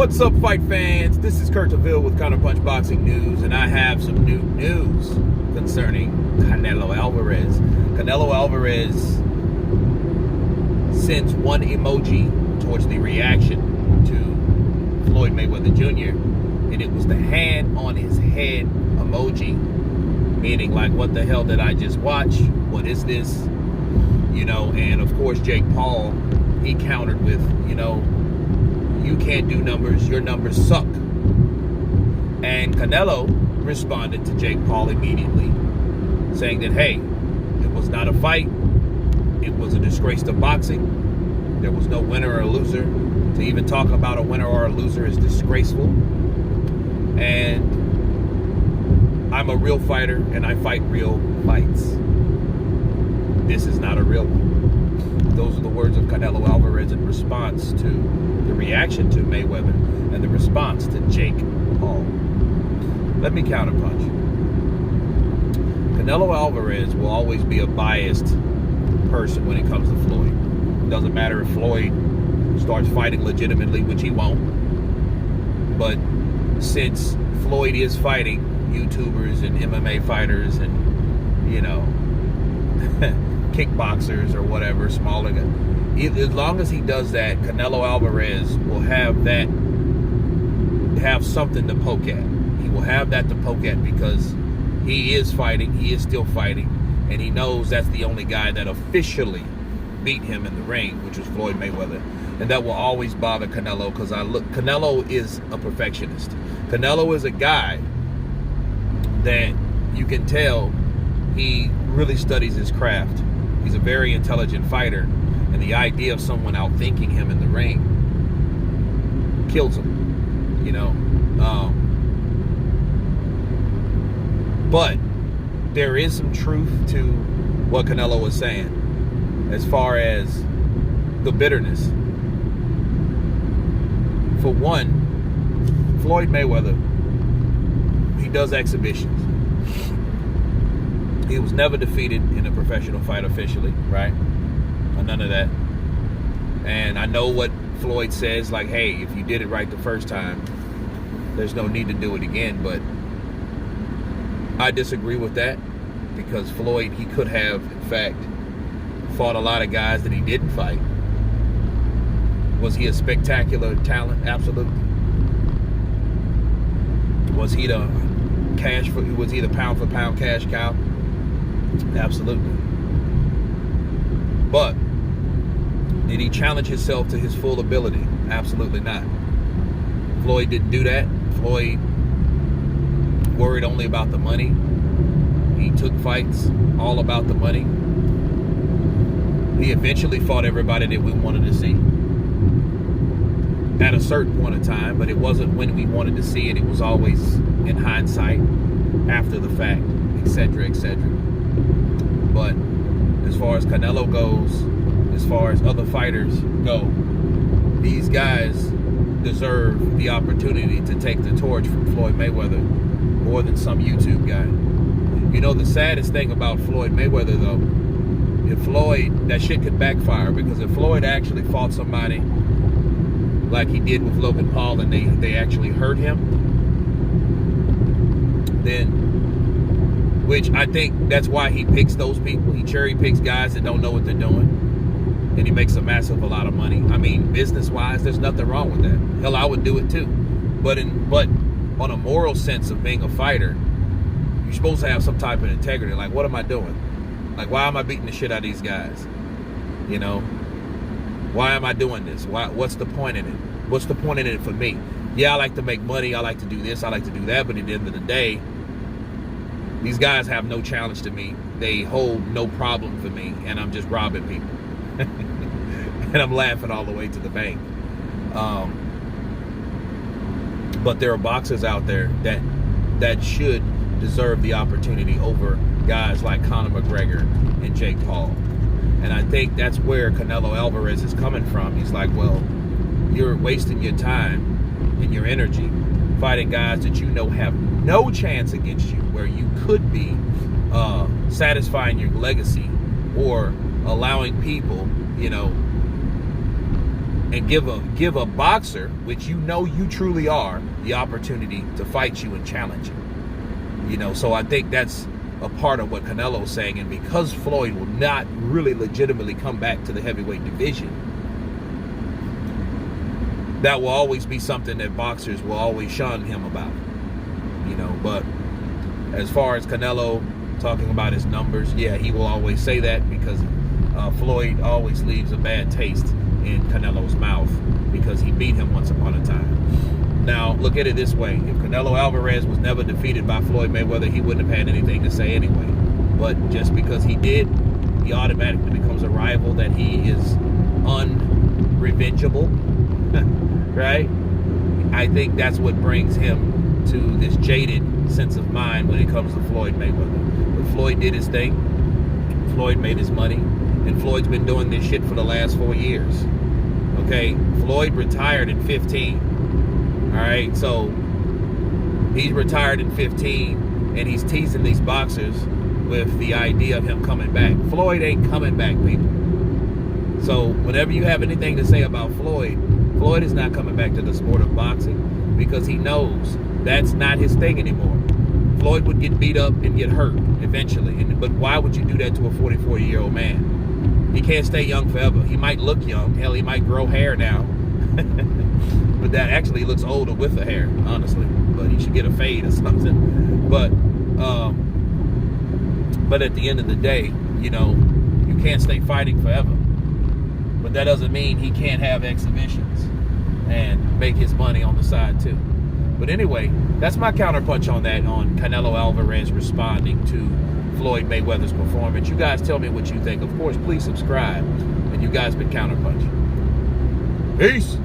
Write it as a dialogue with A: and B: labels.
A: What's up, fight fans? This is Kurt DeVille with Counterpunch Boxing News, and I have some new news concerning Canelo Alverez. Canelo Alverez sends one emoji towards the reaction to Floyd Mayweather Jr., and it was the hand on his head emoji, meaning like, what the hell did I just watch? What is this? And of course Jake Paul, he countered with, you can't do numbers, your numbers suck. And Canelo responded to Jake Paul immediately, saying that, hey, it was not a fight. It was a disgrace to boxing. There was no winner or loser. To even talk about a winner or a loser is disgraceful. And I'm a real fighter, and I fight real fights. This is not a real one. Those are the words of Canelo Alverez in response to the reaction to Mayweather and the response to Jake Paul. Let me counterpunch. Canelo Alverez will always be a biased person when it comes to Floyd. It doesn't matter if Floyd starts fighting legitimately, which he won't. But since Floyd is fighting YouTubers and MMA fighters and, kickboxers or whatever, smaller guys, as long as he does that, Canelo Alverez will have something to poke at. He will have that to poke at because he is fighting, he is still fighting, and he knows that's the only guy that officially beat him in the ring, which was Floyd Mayweather. And that will always bother Canelo because Canelo is a perfectionist. Canelo is a guy that you can tell he really studies his craft. He's a very intelligent fighter, and the idea of someone outthinking him in the ring kills him, but there is some truth to what Canelo was saying as far as the bitterness. For one, Floyd Mayweather, he does exhibitions. He was never defeated in a professional fight officially, right? Or none of that. And I know what Floyd says, like, hey, if you did it right the first time, there's no need to do it again. But I disagree with that because Floyd, he could have, in fact, fought a lot of guys that he didn't fight. Was he a spectacular talent? Absolutely. Was he the pound for pound cash cow? Absolutely. But did he challenge himself to his full ability? Absolutely not. Floyd didn't do that. Floyd worried only about the money. He took fights all about the money. He eventually fought everybody that we wanted to see at a certain point in time, but it wasn't when we wanted to see it. It was always in hindsight, after the fact, etc., etc. But as far as Canelo goes, as far as other fighters go, these guys deserve the opportunity to take the torch from Floyd Mayweather more than some YouTube guy. The saddest thing about Floyd Mayweather, though, if Floyd, that shit could backfire, because if Floyd actually fought somebody like he did with Logan Paul and they actually hurt him, then, which I think that's why he picks those people. He cherry picks guys that don't know what they're doing, and he makes a lot of money. I mean, business-wise, there's nothing wrong with that. Hell, I would do it too. But on a moral sense of being a fighter, you're supposed to have some type of integrity. Like, what am I doing? Like, why am I beating the shit out of these guys? Why am I doing this? What's the point in it? What's the point in it for me? Yeah, I like to make money. I like to do this. I like to do that. But at the end of the day, these guys have no challenge to me. They hold no problem for me. And I'm just robbing people. And I'm laughing all the way to the bank. But there are boxers out there that should deserve the opportunity over guys like Conor McGregor and Jake Paul. And I think that's where Canelo Alverez is coming from. He's like, well, you're wasting your time and your energy fighting guys that have no chance against you, where you could be satisfying your legacy or allowing people, and give a boxer, which you know you truly are, the opportunity to fight you and challenge you. You know, so I think that's a part of what Canelo's saying. And because Floyd will not really legitimately come back to the heavyweight division, that will always be something that boxers will always shun him about. You know, but as far as Canelo talking about his numbers, yeah, he will always say that because Floyd always leaves a bad taste in Canelo's mouth because he beat him once upon a time. Now, look at it this way. If Canelo Alverez was never defeated by Floyd Mayweather, he wouldn't have had anything to say anyway. But just because he did, he automatically becomes a rival that he is unrevengeable, right? I think that's what brings him to this jaded sense of mind when it comes to Floyd Mayweather. But Floyd did his thing. Floyd made his money. And Floyd's been doing this shit for the last 4 years. Okay? Floyd retired in 15. All right? So, he's retired in 15, and he's teasing these boxers with the idea of him coming back. Floyd ain't coming back, people. So, whenever you have anything to say about Floyd, Floyd is not coming back to the sport of boxing because he knows that's not his thing anymore. Floyd would get beat up and get hurt eventually. But why would you do that to a 44-year-old man? He can't stay young forever. He might look young. Hell, he might grow hair now. But that actually looks older with the hair, honestly. But he should get a fade or something. But at the end of the day, you know, you can't stay fighting forever. But that doesn't mean he can't have exhibitions and make his money on the side too. But anyway, that's my counterpunch on that, on Canelo Alvarez responding to Floyd Mayweather's performance. You guys tell me what you think. Of course, please subscribe. And you guys been counterpunching. Peace.